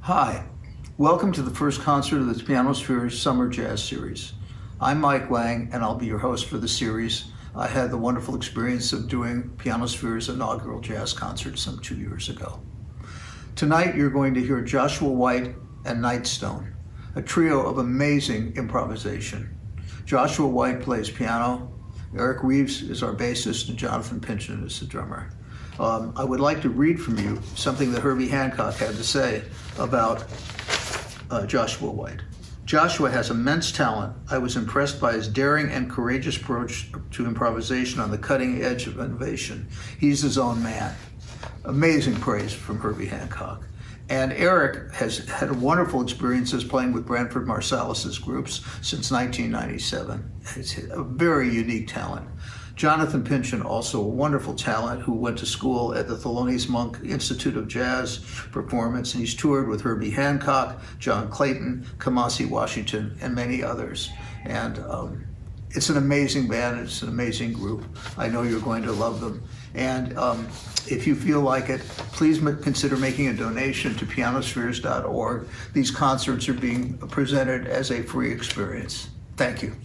Hi, welcome to the first concert of the PianoSpheres Summer Jazz Series. I'm Mike Lang, and I'll be your host for the series. I had the wonderful experience of doing PianoSpheres' inaugural jazz concert some 2 years ago. Tonight you're going to hear Joshua White and Nightstone, a trio of amazing improvisation. Joshua White plays piano, Eric Reeves is our bassist, and Jonathan Pynchon is the drummer. I would like to read from you something that Herbie Hancock had to say about Joshua White. Joshua has immense talent. I was impressed by his daring and courageous approach to improvisation on the cutting edge of innovation. He's his own man. Amazing praise from Herbie Hancock. And Eric has had wonderful experiences playing with Branford Marsalis's groups since 1997. He's a very unique talent. Jonathan Pynchon, also a wonderful talent who went to school at the Thelonious Monk Institute of Jazz Performance, and he's toured with Herbie Hancock, John Clayton, Kamasi Washington, and many others. And it's an amazing band, it's an amazing group. I know you're going to love them. And if you feel like it, please consider making a donation to PianoSpheres.org. These concerts are being presented as a free experience. Thank you.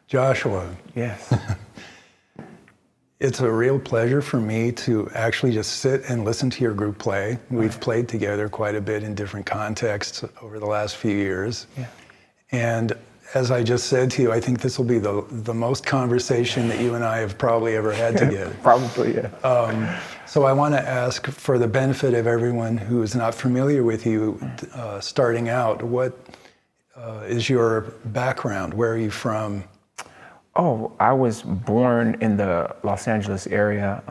Joshua, Yes. it's a real pleasure for me to actually just sit and listen to your group play. We've played together quite a bit in different contexts over the last few years. Yeah. And as I just said to you, I think this will be the most conversation that you and I have probably ever had together. Probably, yeah. So I want to ask, for the benefit of everyone who is not familiar with you, starting out, what is your background? Where are you from? Oh, I was born in the Los Angeles area.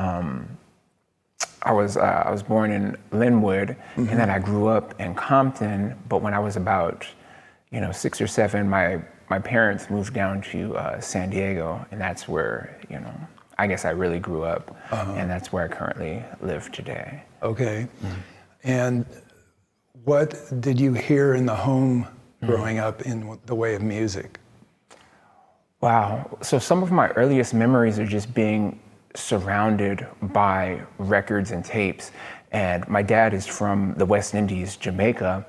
I was born in Linwood, and then I grew up in Compton. But when I was about, 6 or 7, my parents moved down to San Diego, and that's where, I guess I really grew up, and that's where I currently live today. Okay. And what did you hear in the home growing up in the way of music? Wow. So some of my earliest memories are just being surrounded by records and tapes. And my dad is from the West Indies, Jamaica.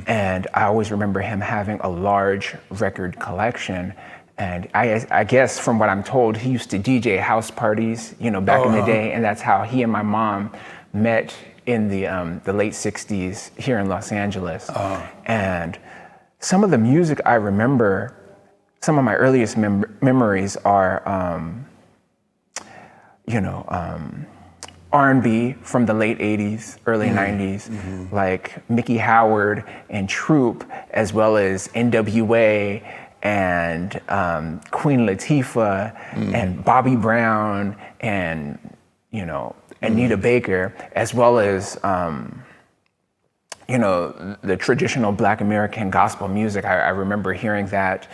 And I always remember him having a large record collection. And I guess from what I'm told, he used to DJ house parties, back in the day. And that's how he and my mom met in the late 60s here in Los Angeles. And some of the music I remember, some of my earliest memories are, R&B from the late 80s, early 90s, like Mickey Howard and Troop, as well as NWA and Queen Latifah and Bobby Brown and, Anita Baker, as well as, the traditional Black American gospel music. I remember hearing that,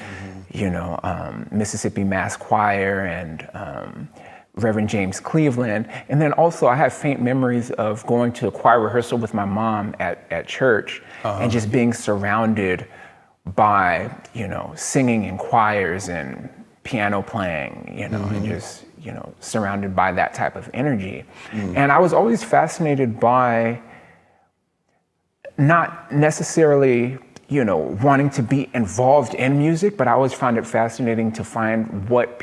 Mississippi Mass Choir and Reverend James Cleveland. And then also I have faint memories of going to a choir rehearsal with my mom at church and just being surrounded by, singing in choirs and piano playing, and just, surrounded by that type of energy. And I was always fascinated by not necessarily, wanting to be involved in music, but I always found it fascinating to find what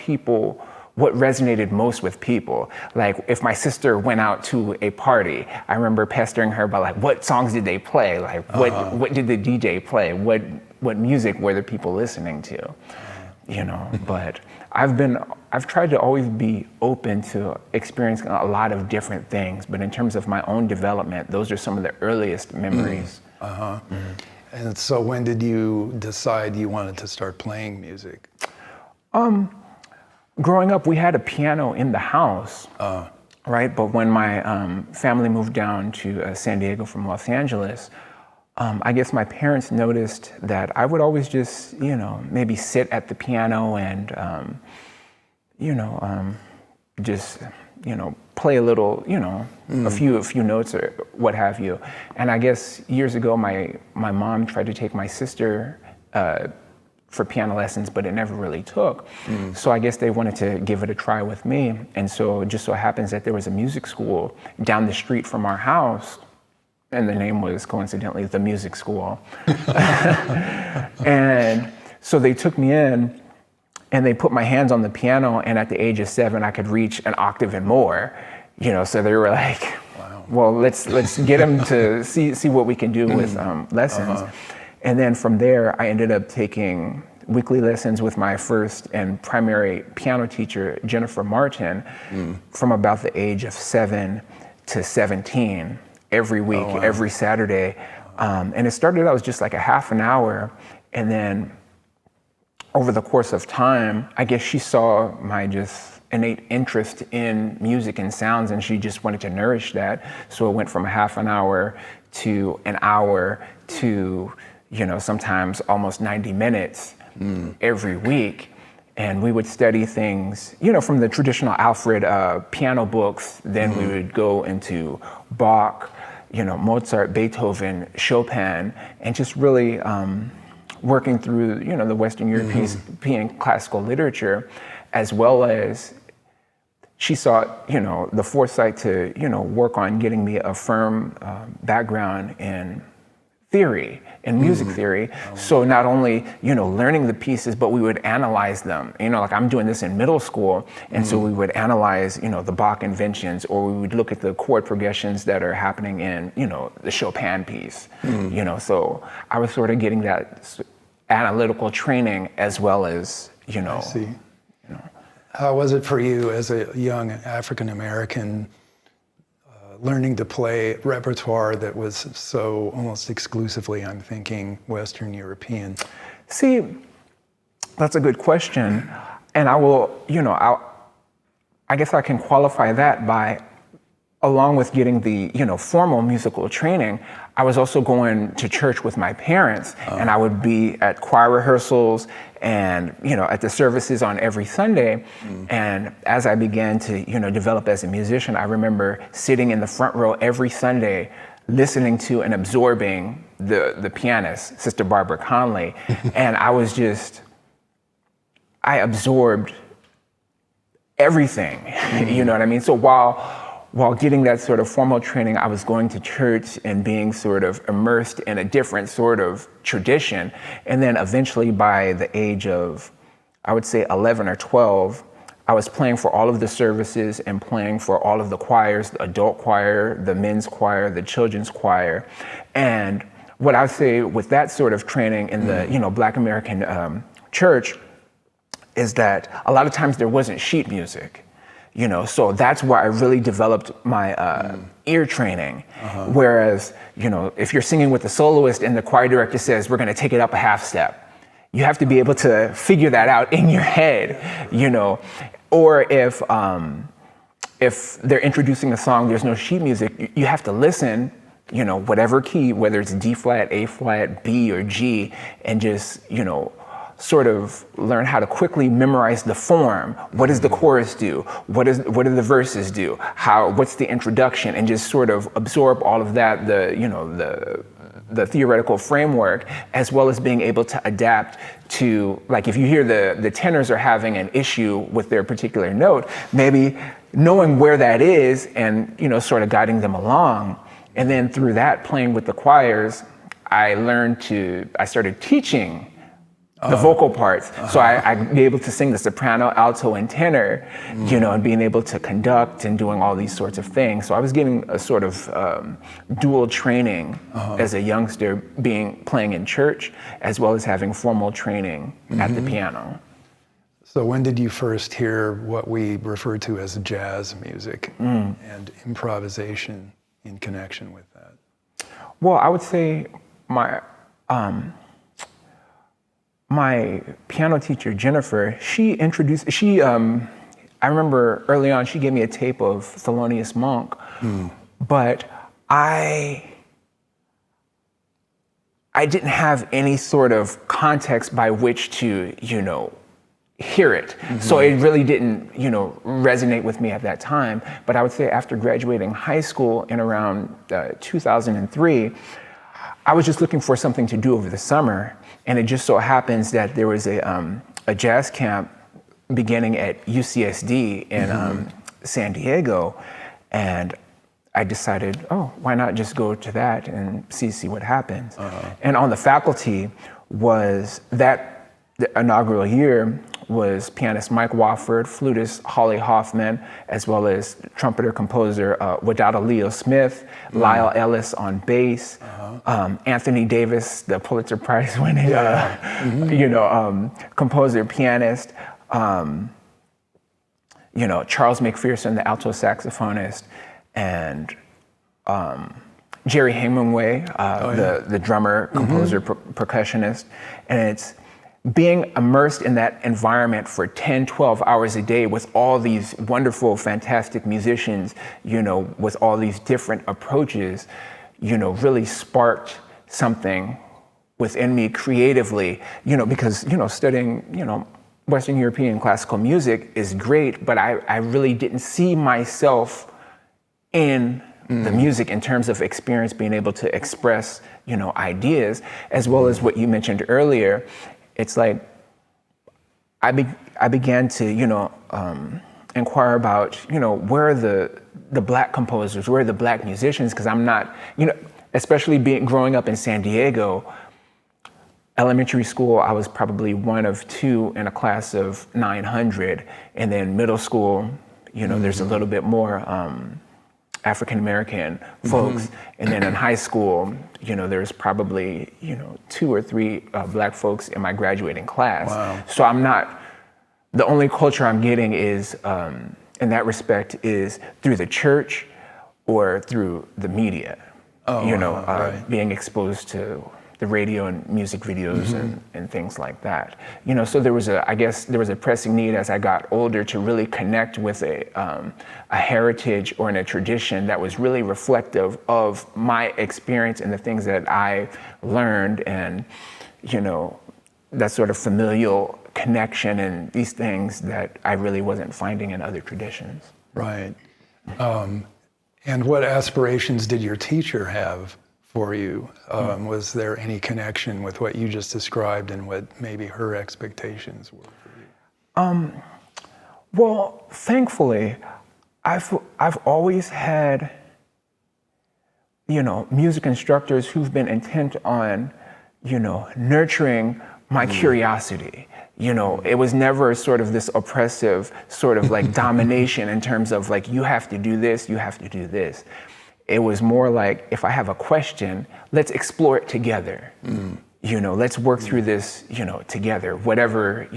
resonated most with people. Like if my sister went out to a party, I remember pestering her about what songs did they play? Like what did the DJ play? What music were the people listening to? But I've tried to always be open to experiencing a lot of different things, but in terms of my own development, those are some of the earliest memories. And so when did you decide you wanted to start playing music? Growing up, we had a piano in the house, right? But when my family moved down to San Diego from Los Angeles, I guess my parents noticed that I would always just, maybe sit at the piano and, just, play a little, a few notes or what have you. And I guess years ago, my mom tried to take my sister for piano lessons, but it never really took. So I guess they wanted to give it a try with me. And so it just so happens that there was a music school down the street from our house, and the name was coincidentally the music school. And so they took me in and they put my hands on the piano, and at the age of 7, I could reach an octave and more, so they were like, wow. Well, let's get him to see what we can do with lessons. And then from there, I ended up taking weekly lessons with my first and primary piano teacher, Jennifer Martin, from about the age of 7 to 17, every week, every Saturday. And it started out as just like a half an hour. And then over the course of time, I guess she saw my just innate interest in music and sounds, and she just wanted to nourish that. So it went from a half an hour to an hour to, sometimes almost 90 minutes every week. And we would study things, from the traditional Alfred piano books. Then we would go into Bach, Mozart, Beethoven, Chopin, and just really working through, the Western European classical literature. as well as she saw, the foresight to, work on getting me a firm background in theory, in music theory. So not only, learning the pieces, but we would analyze them. Like I'm doing this in middle school, and so we would analyze, the Bach inventions, or we would look at the chord progressions that are happening in, the Chopin piece. So I was sort of getting that analytical training as well as, I see. How was it for you as a young African American learning to play repertoire that was so almost exclusively, I'm thinking, Western European? See, that's a good question. And I will, I guess I can qualify that by, along with getting the, formal musical training, I was also going to church with my parents, and I would be at choir rehearsals and, at the services on every Sunday. And as I began to, develop as a musician, I remember sitting in the front row every Sunday, listening to and absorbing the pianist, Sister Barbara Conley. And I absorbed everything, you know what I mean? So while getting that sort of formal training, I was going to church and being sort of immersed in a different sort of tradition. And then eventually by the age of, I would say 11 or 12, I was playing for all of the services and playing for all of the choirs, the adult choir, the men's choir, the children's choir. And what I would say with that sort of training in the, Black American church is that a lot of times there wasn't sheet music. So that's where I really developed my ear training. Whereas, if you're singing with the soloist and the choir director says, we're going to take it up a half step, you have to be able to figure that out in your head, Or if they're introducing a song, there's no sheet music, you have to listen, whatever key, whether it's D flat, A flat, B, or G, and just, sort of learn how to quickly memorize the form. What does the chorus do? What do the verses do? What's the introduction? And just sort of absorb all of that, the theoretical framework, as well as being able to adapt to, like if you hear the tenors are having an issue with their particular note, maybe knowing where that is and, sort of guiding them along. And then through that, playing with the choirs, I started teaching the vocal parts. So I'd be able to sing the soprano, alto, and tenor, and being able to conduct and doing all these sorts of things. So I was getting a sort of dual training as a youngster, playing in church, as well as having formal training at the piano. So when did you first hear what we refer to as jazz music and improvisation in connection with that? Well, I would say my piano teacher, Jennifer, I remember early on, she gave me a tape of Thelonious Monk, but I didn't have any sort of context by which to, hear it. So it really didn't, resonate with me at that time. But I would say after graduating high school in around 2003, I was just looking for something to do over the summer. And it just so happens that there was a jazz camp beginning at UCSD in San Diego. And I decided, why not just go to that and see what happens. And on the faculty was the inaugural year was pianist Mike Wofford, flutist Holly Hoffman, as well as trumpeter composer Wadada Leo Smith, Lyle Ellis on bass, Anthony Davis, the Pulitzer Prize winning composer, pianist, Charles McPherson, the alto saxophonist, and Jerry Hemingway, the drummer, composer, percussionist. And it's being immersed in that environment for 10, 12 hours a day with all these wonderful, fantastic musicians, with all these different approaches, really sparked something within me creatively, because, studying, Western European classical music is great, but I really didn't see myself in the music in terms of experience, being able to express, ideas, as well as what you mentioned earlier. It's like I began to, inquire about, where are the Black composers, where are the Black musicians? Because I'm not, especially growing up in San Diego, elementary school, I was probably one of two in a class of 900. And then middle school, there's a little bit more African-American folks. And then in high school, there's probably, 2 or 3 Black folks in my graduating class. Wow. So I'm not, the only culture I'm getting is, in that respect, is through the church or through the media. Right. Being exposed to the radio and music videos and things like that. So there was a pressing need as I got older to really connect with a heritage or in a tradition that was really reflective of my experience and the things that I learned, and that sort of familial connection and these things that I really wasn't finding in other traditions. Right. And what aspirations did your teacher have for you? Was there any connection with what you just described and what maybe her expectations were for you? Well, thankfully, I've always had, music instructors who've been intent on, nurturing my curiosity. It was never sort of this oppressive sort of like domination in terms of like, you have to do this, you have to do this. It was more like, if I have a question, let's explore it together. Let's work through this, together, whatever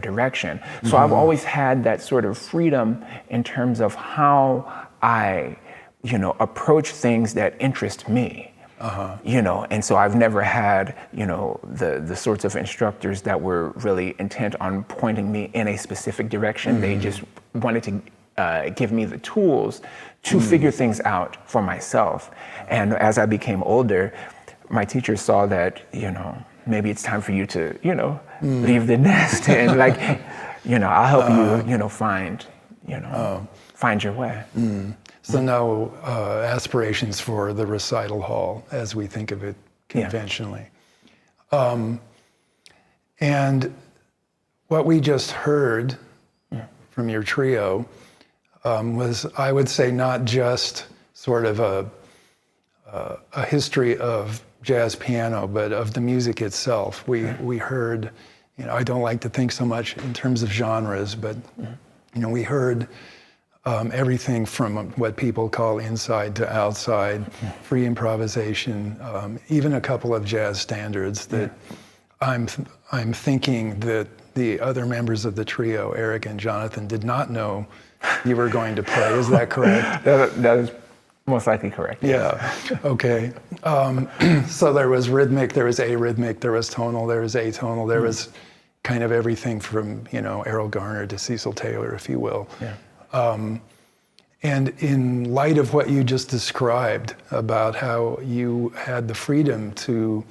direction. So I've always had that sort of freedom in terms of how I, approach things that interest me. And so I've never had, the sorts of instructors that were really intent on pointing me in a specific direction. They just wanted to give me the tools to figure things out for myself. And as I became older, my teacher saw that, maybe it's time for you to, leave the nest and like, I'll help you, find your way. So no aspirations for the recital hall as we think of it conventionally. And what we just heard from your trio was, I would say, not just sort of a history of jazz piano, but of the music itself. We heard, I don't like to think so much in terms of genres, but we heard everything from what people call inside to outside, free improvisation, even a couple of jazz standards that I'm thinking that the other members of the trio, Eric and Jonathan, did not know you were going to play. Is that correct? That is most likely correct. Yeah. Okay. So there was rhythmic, there was arrhythmic, there was tonal, there was atonal, there was kind of everything from Errol Garner to Cecil Taylor, if you will. Yeah. And in light of what you just described about how you had the freedom to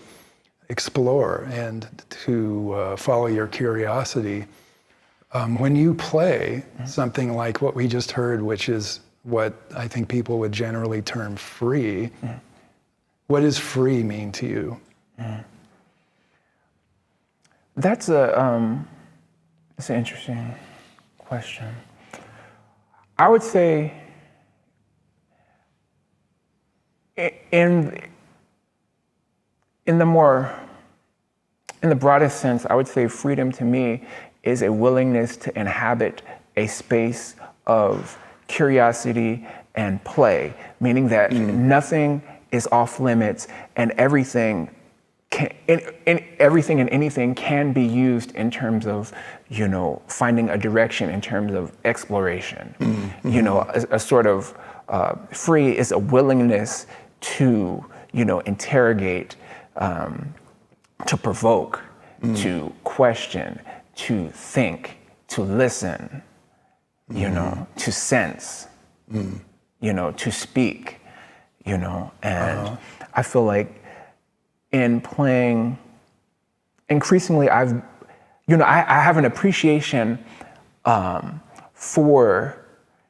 explore and to follow your curiosity, when you play something like what we just heard, which is what I think people would generally term free, what does free mean to you? That's an interesting question. I would say in the broadest sense, I would say freedom to me is a willingness to inhabit a space of curiosity and play, meaning that nothing is off limits and everything and anything can be used in terms of, finding a direction in terms of exploration. A sort of free is a willingness to, interrogate, to provoke, to question, to think, to listen, to sense, to speak, and I feel like in playing, increasingly I have an appreciation for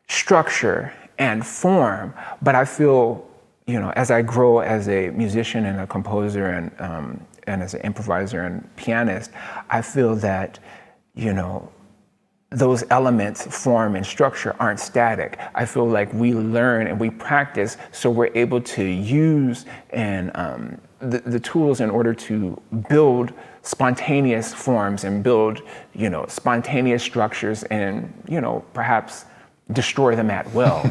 structure and form, but I feel, as I grow as a musician and a composer and as an improviser and pianist, I feel that, those elements, form and structure, aren't static. I feel like we learn and we practice, so we're able to use and the tools in order to build spontaneous forms and build, spontaneous structures, and perhaps destroy them at will.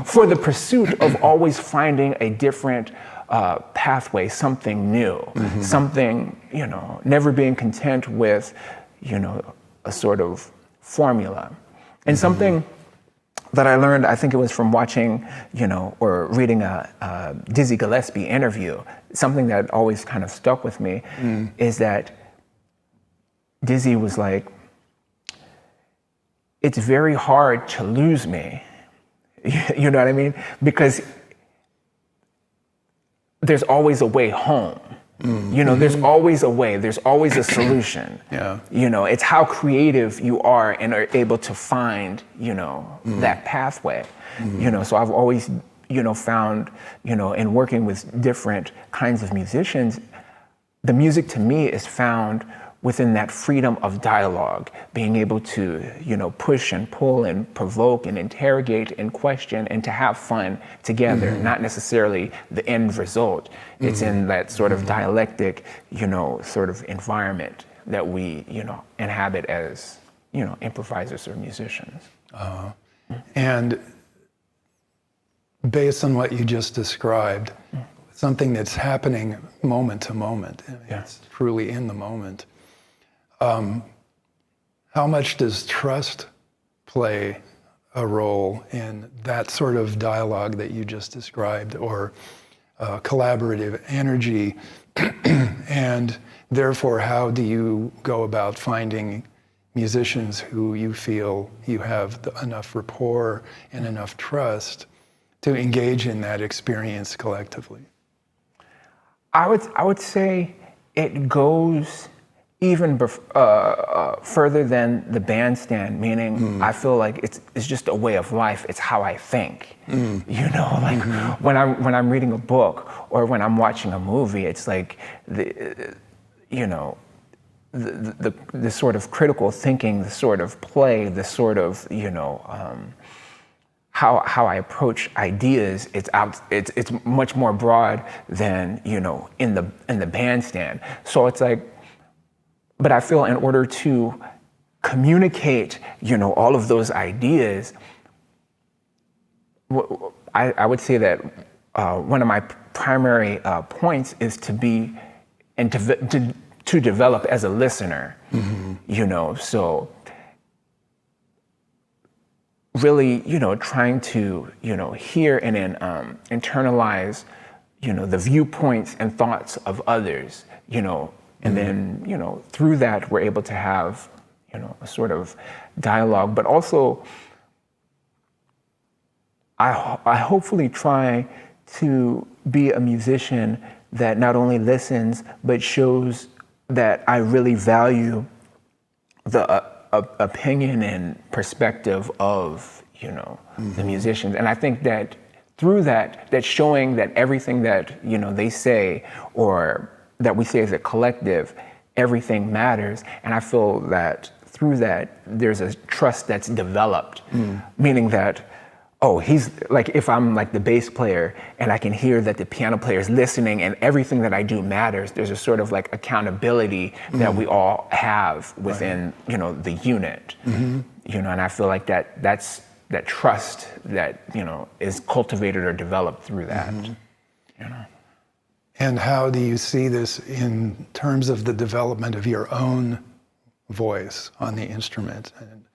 For the pursuit of always finding a different pathway, something new, something, never being content with, a sort of formula. And something that I learned, I think it was from watching, or reading a Dizzy Gillespie interview, something that always kind of stuck with me, is that Dizzy was like, it's very hard to lose me. You know what I mean? Because there's always a way home. There's always a way, there's always a solution. Yeah. It's how creative you are and are able to find, that pathway. So I've always, found, in working with different kinds of musicians, the music to me is found within that freedom of dialogue, being able to, push and pull and provoke and interrogate and question and to have fun together, not necessarily the end result. It's in that sort of dialectic, sort of environment that we, inhabit as, improvisers or musicians. And based on what you just described, something that's happening moment to moment, it's truly in the moment. How much does trust play a role in that sort of dialogue that you just described, or collaborative energy? And therefore, how do you go about finding musicians who you feel you have enough rapport and enough trust to engage in that experience collectively? I would say it goes even further than the bandstand, meaning I feel like it's just a way of life. It's how I think. When I'm reading a book or when I'm watching a movie, it's like the sort of critical thinking, the sort of play, the sort of how I approach ideas. It's much more broad than in the bandstand. So it's like. But I feel in order to communicate, all of those ideas, I would say that one of my primary points is to be and to develop as a listener. So really, trying to, hear and then internalize, the viewpoints and thoughts of others, and then, through that, we're able to have, a sort of dialogue. But also, I hopefully try to be a musician that not only listens, but shows that I really value the opinion and perspective of, the musicians. And I think that through that showing that everything that, they say or that we say as a collective, everything matters. And I feel that through that, there's a trust that's developed, meaning that, he's like, if I'm like the bass player and I can hear that the piano player is listening and everything that I do matters, there's a sort of like accountability that we all have within, the unit, and I feel like that's that trust that, is cultivated or developed through that, And how do you see this in terms of the development of your own voice on the instrument? And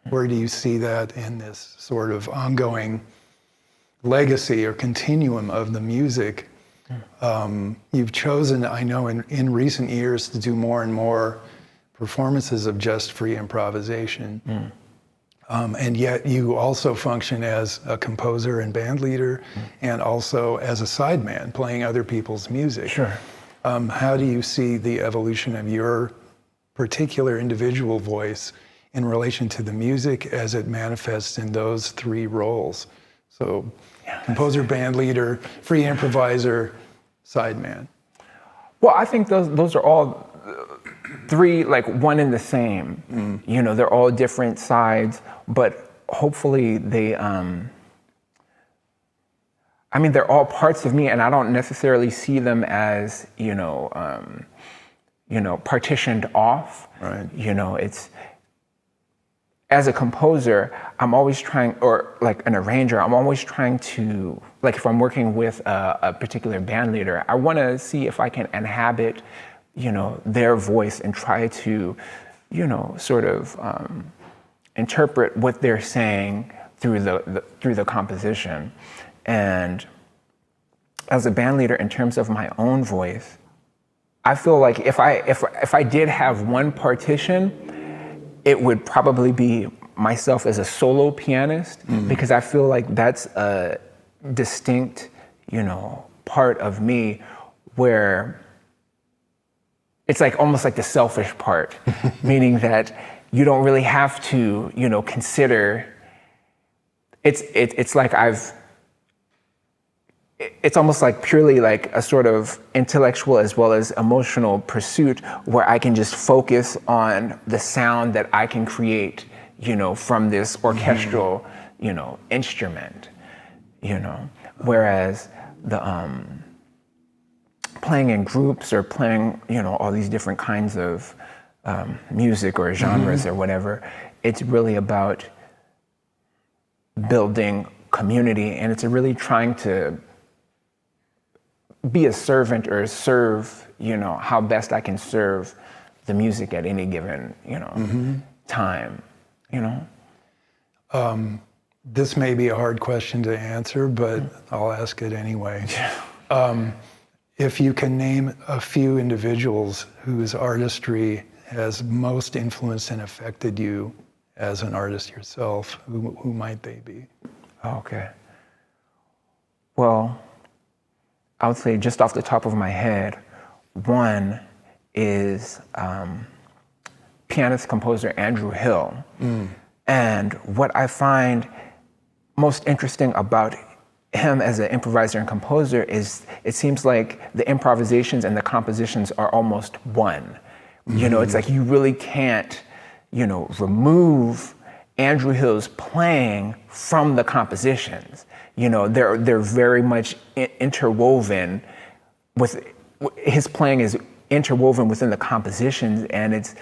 where do you see that in this sort of ongoing legacy or continuum of the music? You've chosen, I know, in recent years to do more and more performances of just free improvisation. And yet you also function as a composer and band leader, and also as a sideman playing other people's music. Sure. How do you see the evolution of your particular individual voice in relation to the music as it manifests in those three roles? So composer, band leader, free improviser, sideman. Well, I think those are all three, like one and the same. You know, they're all different sides, but hopefully they, I mean, they're all parts of me, and I don't necessarily see them as, partitioned off. Right. You know, it's, as a composer, I'm always trying, or like an arranger, I'm always trying to, like if I'm working with a particular band leader, I want to see if I can inhabit, their voice and try to, sort of interpret what they're saying through the composition. And as a band leader, in terms of my own voice, I feel like if I did have one partition, it would probably be myself as a solo pianist, because I feel like that's a distinct, part of me where it's like almost like the selfish part, meaning that you don't really have to, consider. It's like it's almost like purely like a sort of intellectual as well as emotional pursuit where I can just focus on the sound that I can create, from this orchestral, instrument, whereas the playing in groups or playing, all these different kinds of music or genres or whatever, it's really about building community, and it's really trying to be a servant or serve, how best I can serve the music at any given, time, This may be a hard question to answer, but I'll ask it anyway. If you can name a few individuals whose artistry has most influenced and affected you as an artist yourself, who might they be? Okay. Well, I would say just off the top of my head, one is pianist composer Andrew Hill. And what I find most interesting about him as an improviser and composer is it seems like the improvisations and the compositions are almost one. It's like you really can't, remove Andrew Hill's playing from the compositions. They're very much interwoven with, his playing is interwoven within the compositions, and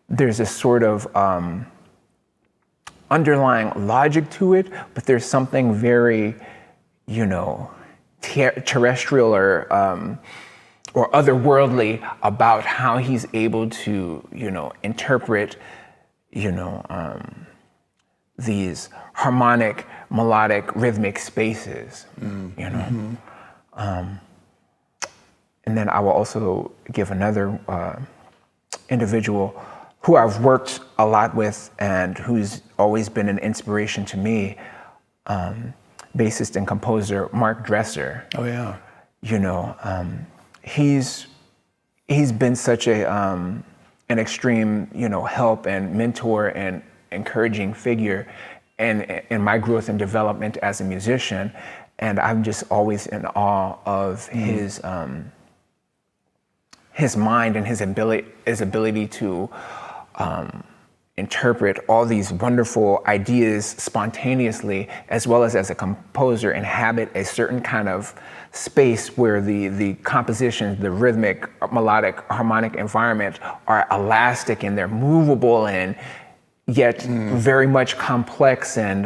there's a sort of underlying logic to it, but there's something very, terrestrial or otherworldly about how he's able to, interpret, these harmonic, melodic, rhythmic spaces, And then I will also give another individual who I've worked a lot with and who's always been an inspiration to me, bassist and composer Mark Dresser. Oh yeah. He's been such an extreme, help and mentor and encouraging figure in my growth and development as a musician, and I'm just always in awe of his mind and his ability to interpret all these wonderful ideas spontaneously, as well as a composer, inhabit a certain kind of space where the compositions, the rhythmic, melodic, harmonic environment are elastic and they're movable and yet very much complex and,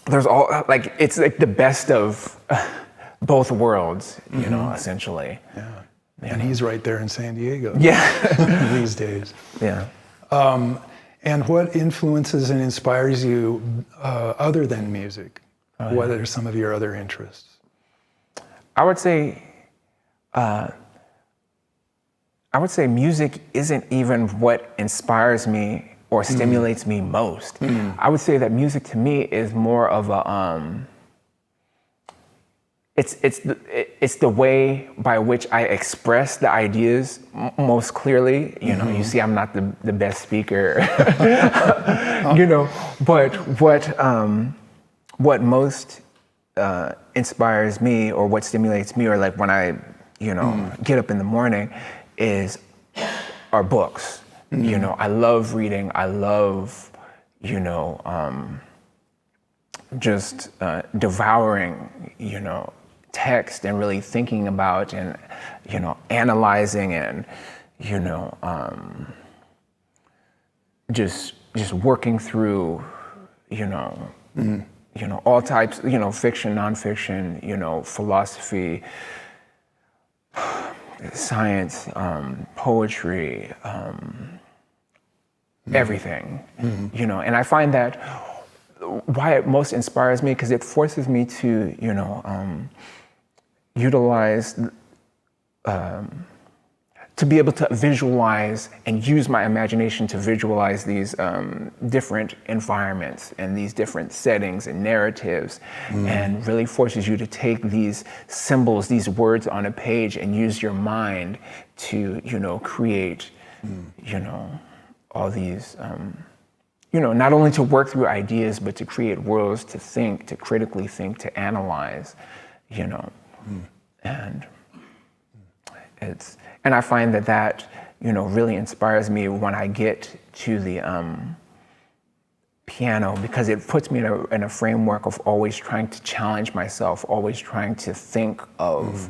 there's all, like, it's like the best of both worlds, essentially. Yeah. And he's right there in San Diego. Yeah. These days. Yeah. And what influences and inspires you other than music? What are some of your other interests? I would say music isn't even what inspires me or stimulates me most. I would say that music to me is more of a it's the way by which I express the ideas most clearly. You see, I'm not the best speaker, but what most inspires me, or what stimulates me, or like when I, get up in the morning, are books. I love reading. I love, just devouring, text and really thinking about and, analyzing and, just working through, all types, fiction, nonfiction, philosophy, science, poetry, everything, and I find that why it most inspires me, because it forces me to, utilize, to be able to visualize and use my imagination to visualize these different environments and these different settings and narratives, and really forces you to take these symbols, these words on a page, and use your mind to, create, all these, not only to work through ideas, but to create worlds, to think, to critically think, to analyze, and and I find that, really inspires me when I get to the piano, because it puts me in a framework of always trying to challenge myself, always trying to think of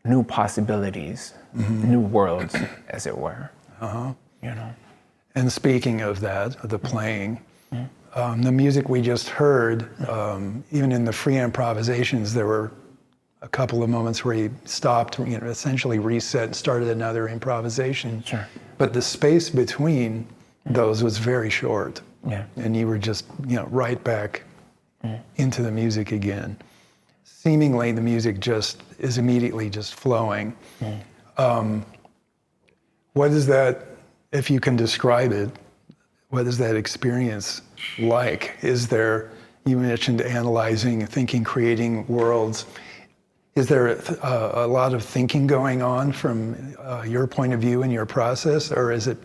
new possibilities, new worlds, as it were. And speaking of that, the playing, the music we just heard, even in the free improvisations, there were a couple of moments where he stopped, essentially reset and started another improvisation. Sure. But the space between those was very short. Yeah. And you were just, right back into the music again. Seemingly the music just is immediately just flowing. What is that, if you can describe it, what is that experience like? Is there, you mentioned analyzing, thinking, creating worlds. Is there a lot of thinking going on from your point of view in your process, or is it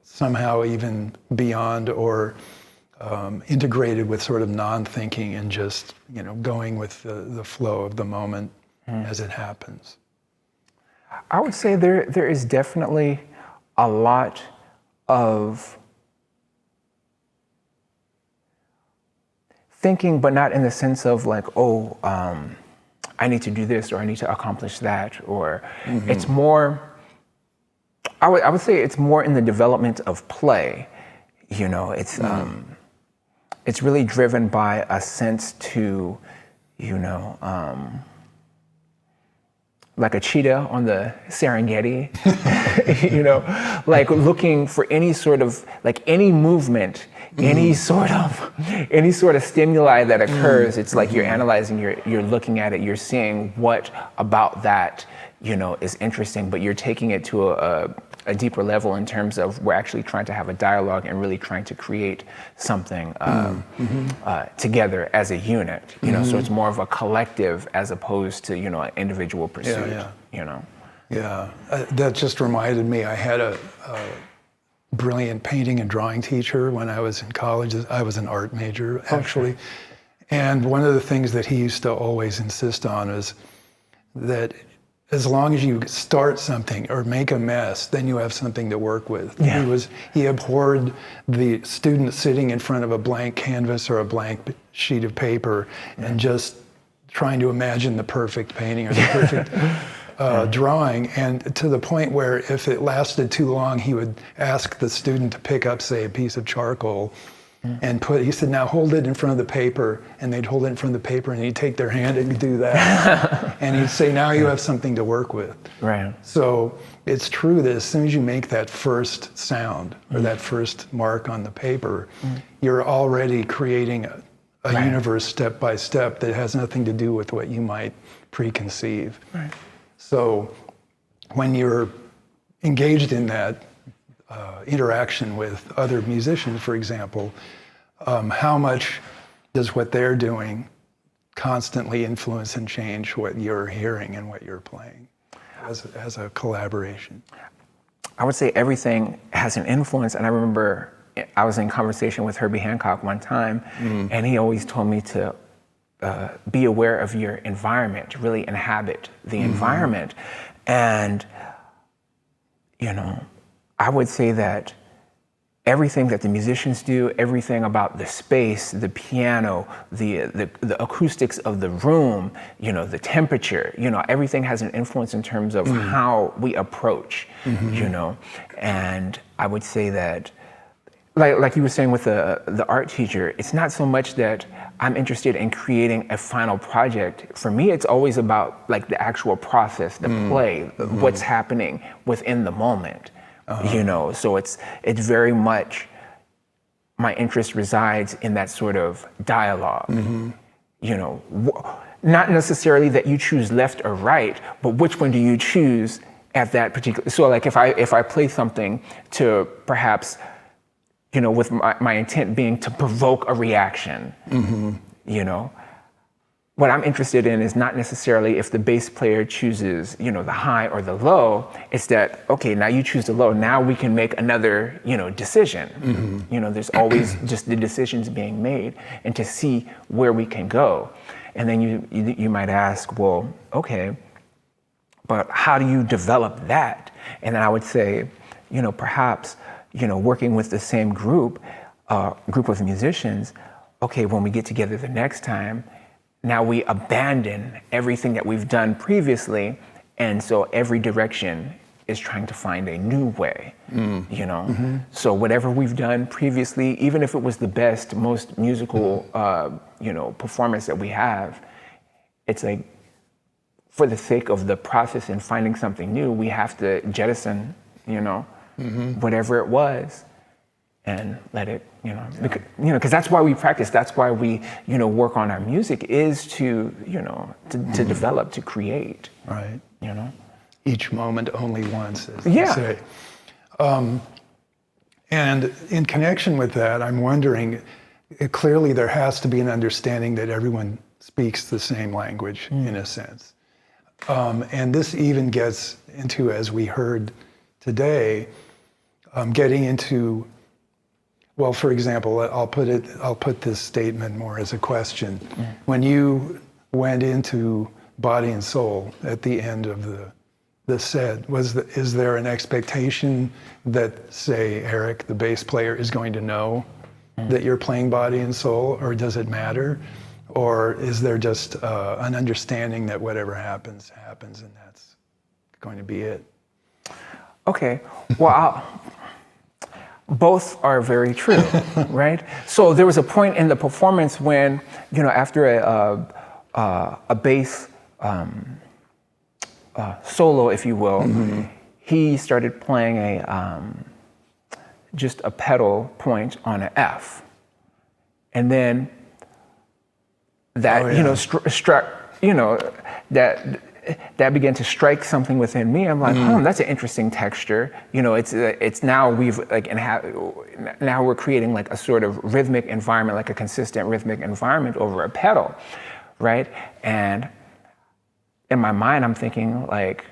somehow even beyond or integrated with sort of non-thinking and just, going with the flow of the moment as it happens? I would say there is definitely a lot of thinking, but not in the sense of like, I need to do this, or I need to accomplish that, or it's more, I would say it's more in the development of play. It's really driven by a sense to, like a cheetah on the Serengeti, like looking for any sort of, like any movement, any sort of stimuli that occurs. It's like you're analyzing, you're looking at it, you're seeing what about that, is interesting, but you're taking it to a deeper level in terms of we're actually trying to have a dialogue and really trying to create something together as a unit, so it's more of a collective as opposed to, an individual pursuit, Yeah, that just reminded me, I had a brilliant painting and drawing teacher when I was in college. I was an art major, actually. And one of the things that he used to always insist on is that as long as you start something or make a mess, then you have something to work with. Yeah. He abhorred the student sitting in front of a blank canvas or a blank sheet of paper and just trying to imagine the perfect painting or the perfect drawing, and to the point where if it lasted too long, he would ask the student to pick up, say, a piece of charcoal and he said, now hold it in front of the paper, and they'd hold it in front of the paper, and he'd take their hand and do that. And he'd say, now you have something to work with. Right. So it's true that as soon as you make that first sound or that first mark on the paper, you're already creating a universe step by step that has nothing to do with what you might preconceive. Right. So when you're engaged in that interaction with other musicians, for example, how much does what they're doing constantly influence and change what you're hearing and what you're playing as a collaboration? I would say everything has an influence, and I remember I was in conversation with Herbie Hancock one time, and he always told me to be aware of your environment, really inhabit the environment. And, I would say that everything that the musicians do, everything about the space, the piano, the acoustics of the room, the temperature, everything has an influence in terms of how we approach, and I would say that, like you were saying with the art teacher, it's not so much that I'm interested in creating a final project. For me, it's always about like the actual process, the play, what's happening within the moment. So it's very much, my interest resides in that sort of dialogue. Not necessarily that you choose left or right, but which one do you choose at that particular. So like if I play something to perhaps, with my intent being to provoke a reaction, what I'm interested in is not necessarily if the bass player chooses, the high or the low. It's that, okay, now you choose the low. Now we can make another, decision. There's always just the decisions being made, and to see where we can go. And then you might ask, well, okay, but how do you develop that? And then I would say, perhaps, working with the same group of musicians, okay, when we get together the next time, now we abandon everything that we've done previously, and so every direction is trying to find a new way, So whatever we've done previously, even if it was the best, most musical, performance that we have, it's like, for the sake of the process and finding something new, we have to jettison, whatever it was, and let it, because that's why we practice. That's why we, work on our music, is to, to develop, to create. Right. Each moment only once, as Yeah. they say. And in connection with that, I'm wondering, clearly there has to be an understanding that everyone speaks the same language, in a sense. And this even gets into, as we heard today, getting into, well, for example, I'll put this statement more as a question. When you went into Body and Soul at the end of the set, is there an expectation that, say, Eric, the bass player, is going to know that you're playing Body and Soul, or does it matter? Or is there just an understanding that whatever happens, and that's going to be it? Okay, well, both are very true, right? So there was a point in the performance when, after a bass solo, if you will, he started playing just a pedal point on an F, and then that struck, that began to strike something within me. I'm like, that's an interesting texture. It's now now we're creating like a sort of rhythmic environment, like a consistent rhythmic environment over a pedal, right? And in my mind, I'm thinking like,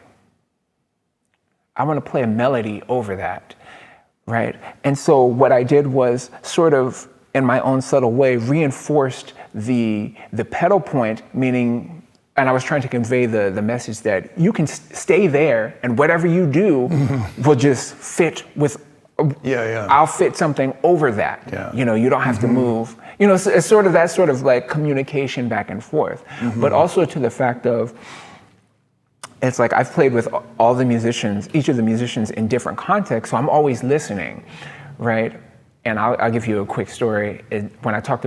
I want to play a melody over that, right? And so what I did was sort of, in my own subtle way, reinforced the pedal point, meaning, and I was trying to convey the message that you can stay there, and whatever you do will just fit with. I'll fit something over that. You don't have to move. It's sort of that sort of like communication back and forth, but also to the fact of, it's like I've played with all the musicians, each of the musicians in different contexts, so I'm always listening, right? And I'll give you a quick story. When I spoke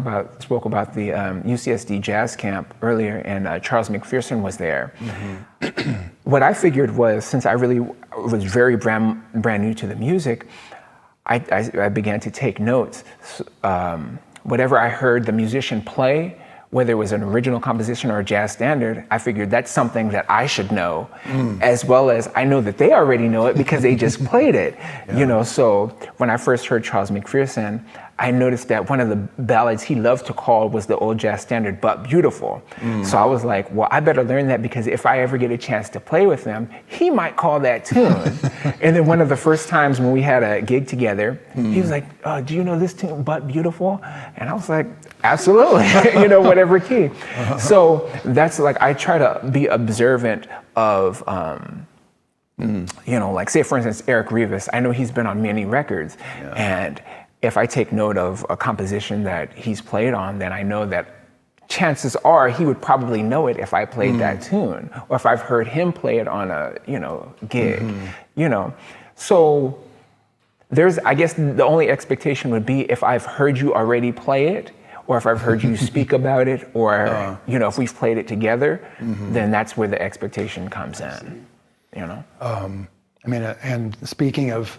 about the UCSD jazz camp earlier, and Charles McPherson was there, what I figured was, since I really was very brand new to the music, I began to take notes. Whatever I heard the musician play, whether it was an original composition or a jazz standard, I figured that's something that I should know, as well as I know that they already know it because they just played it. So when I first heard Charles McPherson, I noticed that one of the ballads he loved to call was the old jazz standard, But Beautiful. So I was like, well, I better learn that, because if I ever get a chance to play with him, he might call that tune. And then one of the first times when we had a gig together, he was like, do you know this tune, But Beautiful? And I was like, absolutely, whatever key. So that's like, I try to be observant of, like say for instance, Eric Rivas, I know he's been on many records, and if I take note of a composition that he's played on, then I know that chances are he would probably know it if I played that tune, or if I've heard him play it on a, gig, So there's, I guess the only expectation would be if I've heard you already play it, or if I've heard you speak about it, or, if we've played it together, then that's where the expectation comes in, and speaking of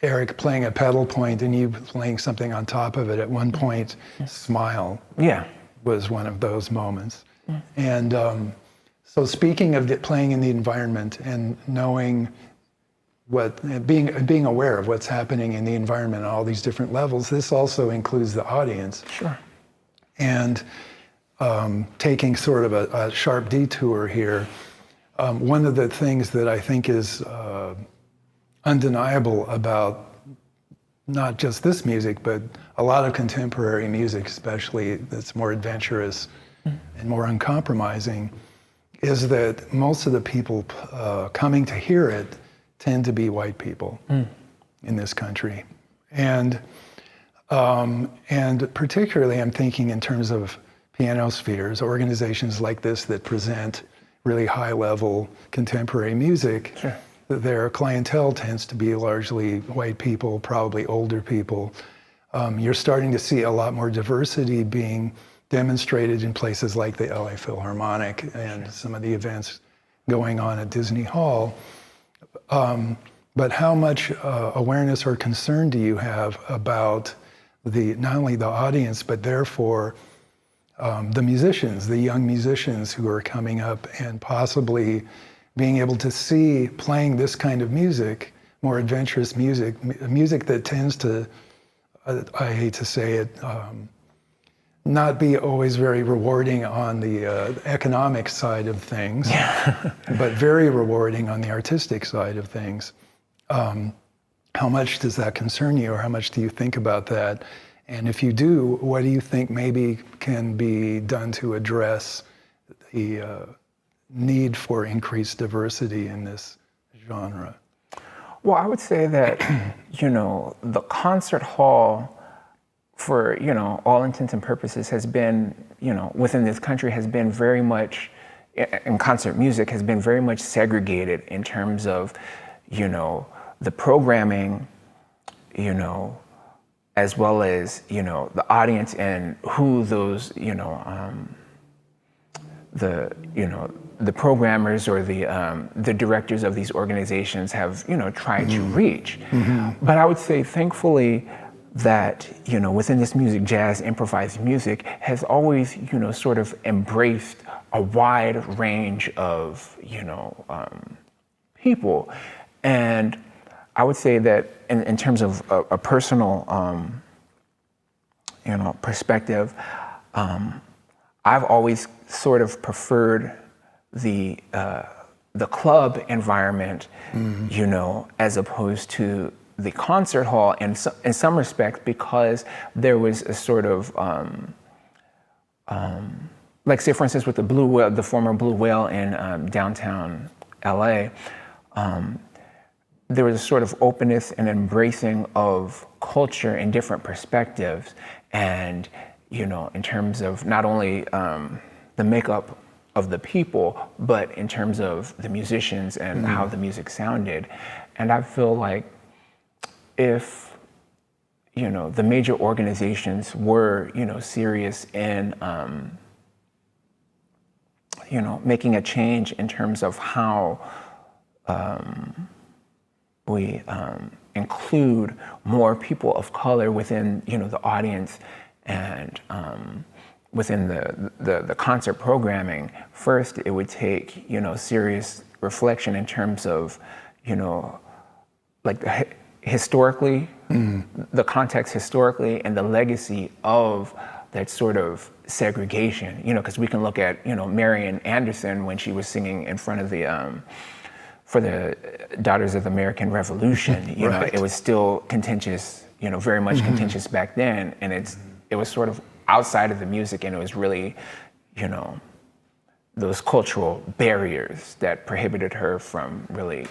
Eric playing a pedal point and you playing something on top of it, at one point, Smile was one of those moments. And so speaking of playing in the environment and knowing being aware of what's happening in the environment on all these different levels, this also includes the audience. Sure. And taking sort of a sharp detour here, one of the things that I think is undeniable about not just this music, but a lot of contemporary music, especially that's more adventurous and more uncompromising, is that most of the people coming to hear it tend to be white people in this country. And particularly I'm thinking in terms of PianoSpheres, organizations like this that present really high-level contemporary music. Sure. Their clientele tends to be largely white people, probably older people. You're starting to see a lot more diversity being demonstrated in places like the LA Philharmonic and some of the events going on at Disney Hall. But how much awareness or concern do you have about not only the audience, but therefore the musicians, the young musicians who are coming up and possibly being able to see playing this kind of music, more adventurous music, music that tends to, I hate to say it, not be always very rewarding on the economic side of things, but very rewarding on the artistic side of things. How much does that concern you, or how much do you think about that? And if you do, what do you think maybe can be done to address the need for increased diversity in this genre? Well, I would say that, the concert hall, for, all intents and purposes, has been, within this country, has been very much, in concert music, has been very much segregated in terms of, the programming, as well as, the audience and who those, the programmers or the directors of these organizations have, tried to reach. But I would say, thankfully, that, within this music, jazz, improvised music has always, sort of embraced a wide range of, people. And I would say that in terms of a personal, perspective, I've always sort of preferred the club environment, as opposed to the concert hall in some respects, because there was a sort of, like say for instance with the Blue Whale, the former Blue Whale in downtown LA, there was a sort of openness and embracing of culture and different perspectives, and in terms of not only the makeup of the people, but in terms of the musicians and how the music sounded. And I feel like if, the major organizations were, serious in, making a change in terms of how we include more people of color within, the audience and within the concert programming, first it would take, serious reflection in terms of, like historically, the context historically, and the legacy of that sort of segregation, because we can look at, Marian Anderson when she was singing in front of for the Daughters of the American Revolution, Right. it was still contentious, very much contentious back then, and it was sort of outside of the music, and it was really, those cultural barriers that prohibited her from really,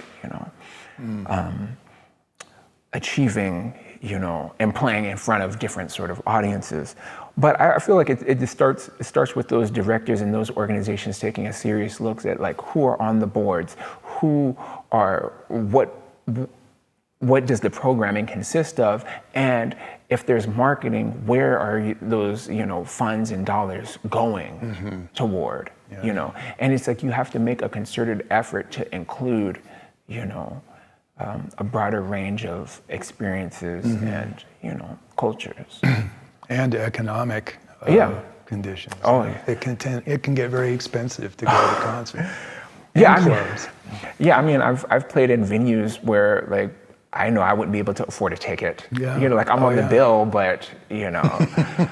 achieving, and playing in front of different sort of audiences. But I feel like it just starts with those directors and those organizations taking a serious look at like who are on the boards, what does the programming consist of, and if there's marketing, where are those funds and dollars going toward? Yeah. And it's like you have to make a concerted effort to include a broader range of experiences and cultures And economic conditions. Oh, yeah. It can get very expensive to go to concerts. Yeah, And I mean, clubs. yeah, I mean, I've played in venues where like I know I wouldn't be able to afford a ticket. Yeah. Like I'm on the yeah. bill, but I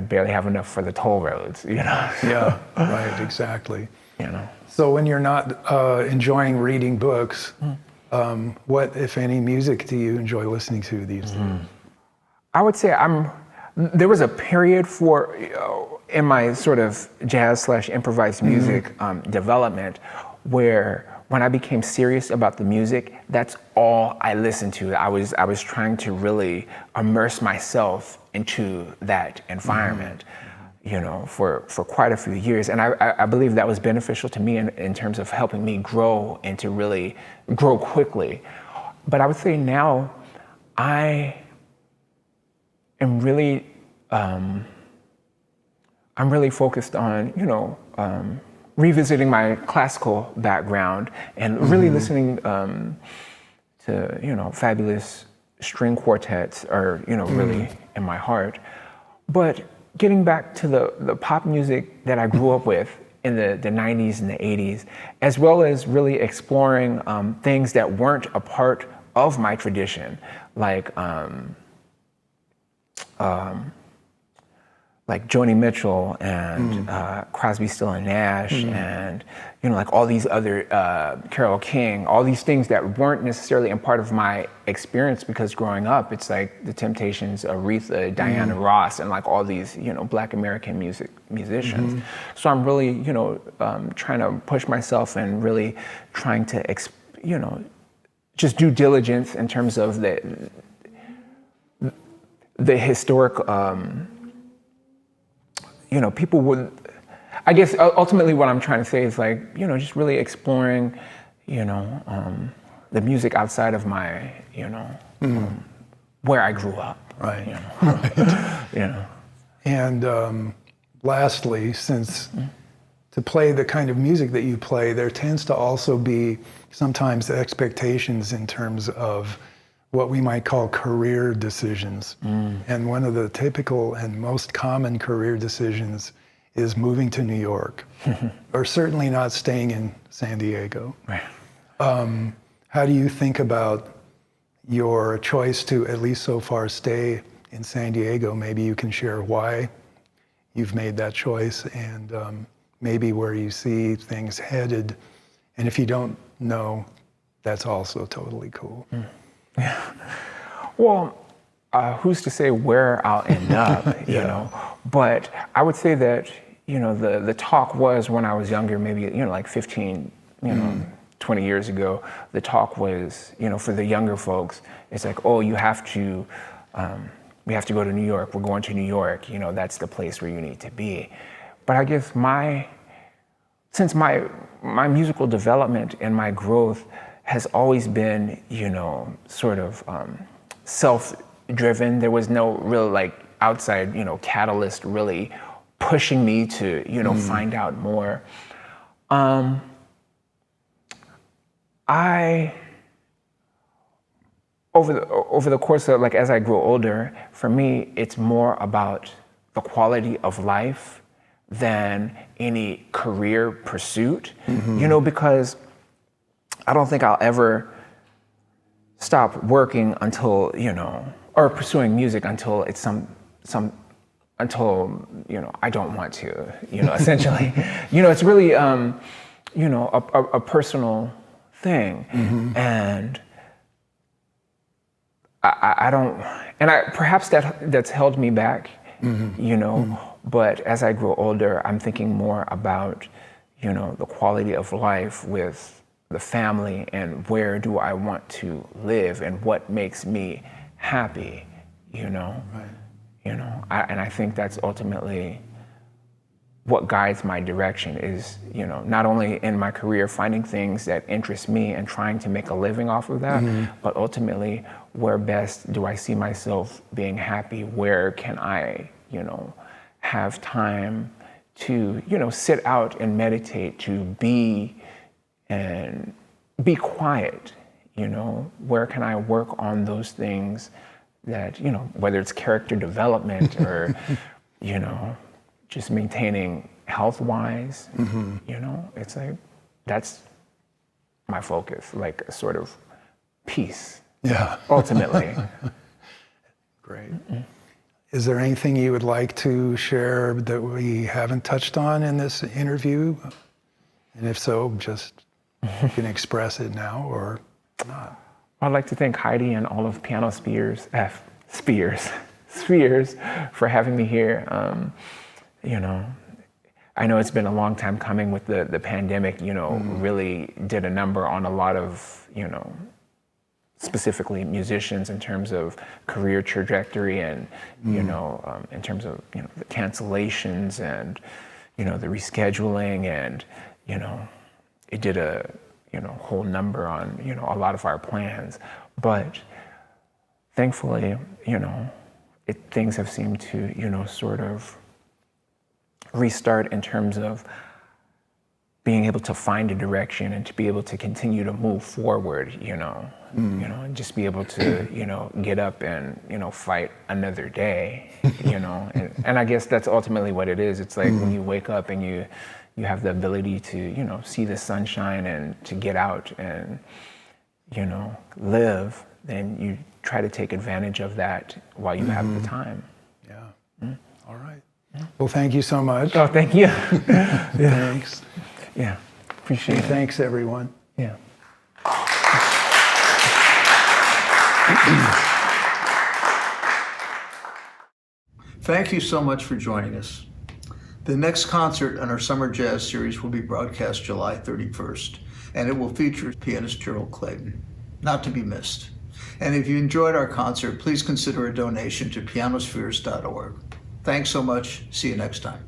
barely have enough for the toll roads. Yeah, right, exactly. You know. So when you're not enjoying reading books, what, if any, music do you enjoy listening to these days? I would say there was a period in my sort of jazz/improvised music development where when I became serious about the music, that's all I listened to. I was trying to really immerse myself into that environment, for quite a few years. And I believe that was beneficial to me in terms of helping me grow and to really grow quickly. But I would say now I am really, I'm really focused on, revisiting my classical background and really listening to, fabulous string quartets are, really in my heart. But getting back to the pop music that I grew up with in the 90s and the 80s, as well as really exploring things that weren't a part of my tradition, like Joni Mitchell and Crosby, Still and Nash, and like all these other Carole King, all these things that weren't necessarily a part of my experience, because growing up, it's like the Temptations, Aretha, Diana Ross, and like all these Black American musicians. So I'm really trying to push myself and really trying to just due diligence in terms of the historic. People would, I guess ultimately what I'm trying to say is like, just really exploring, the music outside of my, where I grew up. Right. Right. And lastly, since to play the kind of music that you play, there tends to also be sometimes expectations in terms of what we might call career decisions. And one of the typical and most common career decisions is moving to New York, or certainly not staying in San Diego. Right. How do you think about your choice to, at least so far, stay in San Diego? Maybe you can share why you've made that choice, and maybe where you see things headed. And if you don't know, that's also totally cool. Yeah. Well, who's to say where I'll end up, But I would say that, the talk was when I was younger, maybe, like 15, 20 years ago, the talk was, for the younger folks, it's like, oh, we have to go to New York. We're going to New York. That's the place where you need to be. But I guess since my musical development and my growth has always been, sort of self-driven. There was no real like outside, catalyst really pushing me to, find out more. Over the course of as I grow older, for me, it's more about the quality of life than any career pursuit, because I don't think I'll ever stop working until, or pursuing music until it's until, I don't want to, essentially. It's really, a personal thing. And I don't, and perhaps that's held me back, but as I grow older, I'm thinking more about, the quality of life with the family and where do I want to live and what makes me happy, Right. And I think that's ultimately what guides my direction is, not only in my career, finding things that interest me and trying to make a living off of that, but ultimately, where best do I see myself being happy? Where can I, have time to, sit out and meditate, to be and be quiet, where can I work on those things that, whether it's character development or, just maintaining health-wise, it's like, that's my focus, like a sort of peace, ultimately. Great. Is there anything you would like to share that we haven't touched on in this interview? And if so, just you can express it now or not. I'd like to thank Heidi and all of PianoSpheres, Spheres for having me here. I know it's been a long time coming with the pandemic, really did a number on a lot of, specifically musicians in terms of career trajectory and, in terms of, the cancellations and, the rescheduling and, it did a, whole number on, a lot of our plans. But thankfully, things have seemed to, sort of restart in terms of being able to find a direction and to be able to continue to move forward, and just be able to, get up and, fight another day, and I guess that's ultimately what it is. It's like when you wake up and you have the ability to, see the sunshine and to get out and, live, then you try to take advantage of that while you have the time. Yeah. All right. Well, thank you so much. Oh, thank you. Thanks. Yeah, appreciate it. Thanks, everyone. Yeah. Thank you so much for joining us. The next concert in our Summer Jazz series will be broadcast July 31st, and it will feature pianist Gerald Clayton, not to be missed. And if you enjoyed our concert, please consider a donation to pianospheres.org. Thanks so much. See you next time.